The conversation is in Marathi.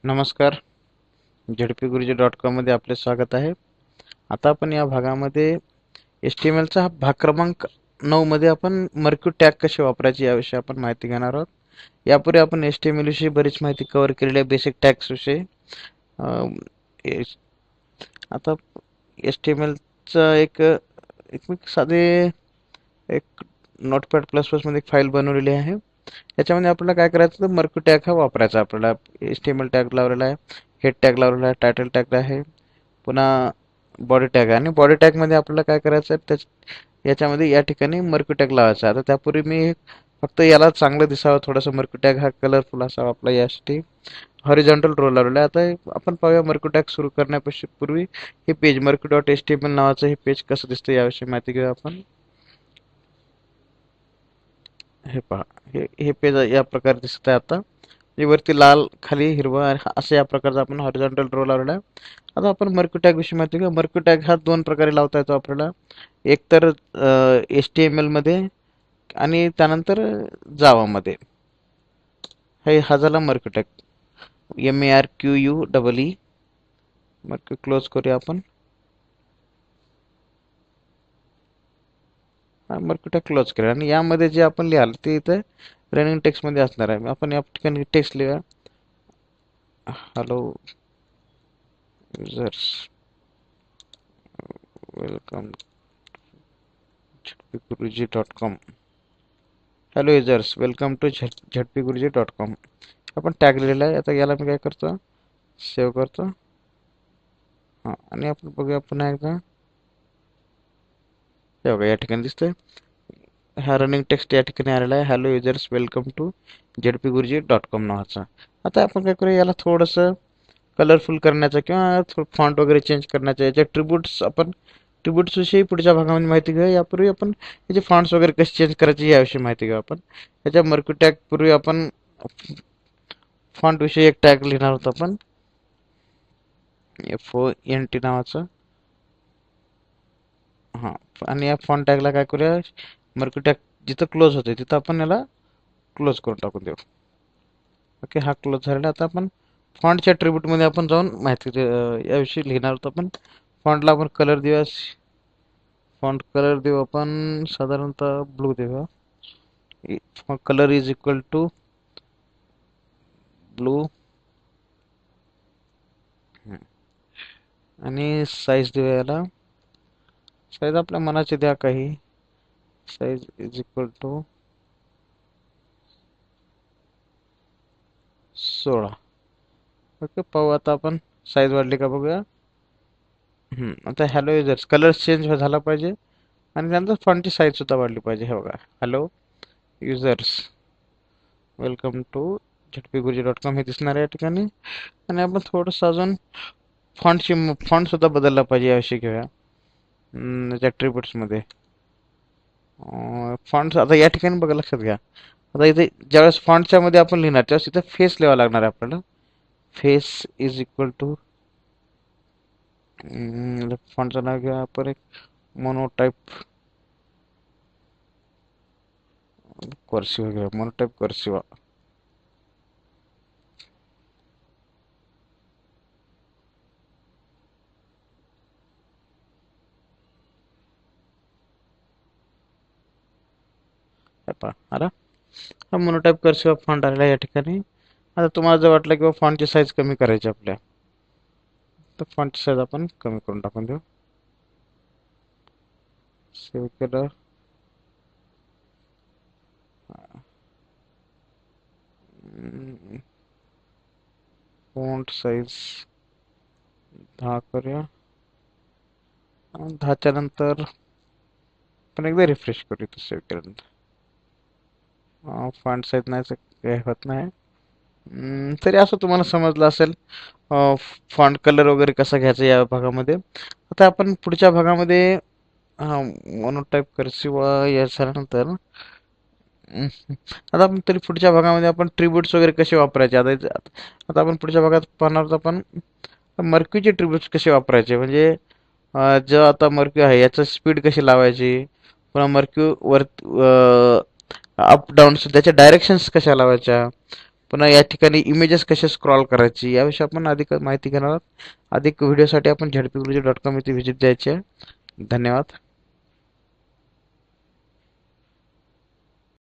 नमस्कार. झडपीगुरुजी.com मध्ये आपले स्वागत आहे. आता आपण या भागामध्ये HTML चा भाग क्रमांक 9 मध्ये आपण मर्क्यू टॅग कसे वापरायचे याविषयी आपण माहिती घेणार आहोत. यापूर्वी आपण HTML विषयी बरीच माहिती कव्हर केलेली आहे, बेसिक टॅग्स विषयी. आता HTML चा एक साधे एक नोटपॅड प्लस प्लस मध्ये एक फाईल बनवलेली आहे. याच्यामध्ये आपल्याला काय करायचं तर मर्क्यू टॅग हा वापरायचा. आपल्याला HTML टॅग लावलेला आहे, हेड टॅग लावलेला आहे, टायटल टॅग आहे, पुन्हा बॉडी टॅग आहे. आणि बॉडी टॅग मध्ये आपल्याला काय करायचं आहे याच्यामध्ये या ठिकाणी मर्क्यू टॅग लावायचा. आता त्यापूर्वी मी फक्त याला चांगलं दिसावं थोडंसं मर्क्यू टॅग हा कलरफुल असावा आपला, यासाठी हॉरिझॉन्टल रो लावलेला आहे. आता आपण पाहूया मर्क्यू टॅग सुरू करण्यापूर्वी हे पेज मर्क्यू.html नावाचं हे पेज कसं दिसतं याविषयी माहिती घेऊया आपण. हे पहा, हे पेज या प्रकारे दिसत आहे. आता हे वरती लाल, खाली हिरवा असं या प्रकारचा आपण हॉरिझॉन्टल रो लावलेला आहे. आता आपण मर्क्यू टॅग विषयी माहिती घेऊ. मर्क्यू टॅग हा दोन प्रकारे लावता येतो आपल्याला. एक तर HTML मध्ये आणि त्यानंतर जावा मध्ये. हा झाला marquee tag, MARQUE. Marquee close करूया आपण. मर्क्यू टॅग क्लोज करूया आणि यामध्ये जे आपण लिहाल ते इथं रनिंग टेक्स्ट मध्ये असणार आहे. आपण या ठिकाणी टेक्स्ट लिहूया, हॅलो युजर्स वेलकम झडपीगुरुजी.com. हॅलो युजर्स वेलकम टू झडपीगुरुजी.com. आपण टॅग लिहिलेला आहे. आता याला मी काय करतो, सेव्ह करतो. हां, आणि आपण बघूया पुन्हा एकदा. हे बघा या ठिकाणी दिसतंय, हा रनिंग टेक्स्ट या ठिकाणी आलेला आहे, हॅलो युजर्स वेलकम टू झडपीगुरुजी.com नावाचा. आता आपण काय करूया, याला थोडंसं कलरफुल करण्याचा किंवा फॉन्ट वगैरे चेंज करण्याचा, याच्या ट्रिब्यूट्स विषयी पुढच्या भागामध्ये माहिती घेऊया. यापूर्वी आपण याचे फॉन्ट्स वगैरे कसे चेंज करायचे याविषयी माहिती घेऊ आपण. याच्या मर्क्यू टॅग पूर्वी आपण फॉन्ट विषयी एक टॅग लिहिणार होतो आपण, FONT नावाचं. हां, आणि या फॉन्ट टॅगला काय करूया, मर्क्यू टॅग जिथं क्लोज होते तिथं आपण याला क्लोज करून टाकून देऊ. ओके, हा क्लोज झालेला. आता आपण फॉन्टच्या ट्रिब्यूट मध्ये आपण जाऊन माहिती याविषयी लिहिणार होतो आपण. फॉन्टला आपण कलर देऊया. फॉन्ट कलर देऊ आपण साधारणतः ब्लू देऊया. Colour is equal to blue. आणि साईज देऊया याला, साईज आपल्या मनाची द्या काही. Size is equal to 16. Okay, पाहू आता आपण साईज वाढली का बघूया. आता हॅलो युजर्स, कलर चेंज झाला पाहिजे आणि त्यानंतर फॉन्टची साईज सुद्धा वाढली पाहिजे. हे बघा, हॅलो युजर्स वेलकम टू झडपीगुरुजी.com हे दिसणार आहे या ठिकाणी. आणि आपण थोडंसं अजून फॉन्ट सुद्धा बदलला पाहिजे याविषयी घेऊया. त्याच्या ट्रिब्यूट्स मध्ये फॉन्ट आता या ठिकाणी बघा, लक्षात घ्या. आता इथे ज्यावेळेस फॉन्टच्या मध्ये आपण लिहिणार त्यावेळेस इथे फेस लिहावा लागणार आहे आपल्याला. फेस इज इक्वल टू, फॉन्टचं नाव घ्या आपण एक मोनोटाईप कर्सिव्ह घ्या, मोनोटाईप कर्सिव्ह. आला, हा मोनोटाईप कर्सिव्ह फॉन्ट आलेला या ठिकाणी. आता तुम्हाला जर वाटलं किंवा फॉन्टची साईज कमी करायची आपल्या, तर फॉन्टची साईज आपण कमी करून टाकून देऊ. सेव्ह केलं. फॉन्ट साईज 10 करूया. 10च्या नंतर पण एकदा रिफ्रेश करूया सेव्ह केल्यानंतर. फॉन्ट साईज नाही काही होत नाही. तरी असं तुम्हाला समजलं असेल फॉन्ट कलर वगैरे कसा घ्यायचा या भागामध्ये. आता आपण पुढच्या भागामध्ये मोनोटाईप कर्सिव्ह या झाल्यानंतर आता आपण तरी पुढच्या भागामध्ये आपण ट्रिब्यूट्स वगैरे कसे वापरायचे. आता आपण पुढच्या भागात पाहणार आहोत आपण मर्क्यूचे ट्रिब्यूट्स कसे वापरायचे. म्हणजे जो आता मर्क्यू आहे याचं स्पीड कशी लावायची, पुन्हा मर्क्यू वर अप डाऊन त्याच्या डायरेक्शन्स कशा लावायच्या, पुन्हा या ठिकाणी इमेजेस कसे स्क्रॉल करायची याविषयी आपण अधिक माहिती घेणार आहोत. अधिक व्हिडिओसाठी आपण झडपीगुरुजी.com इथे व्हिजिट द्यायची आहे. धन्यवाद.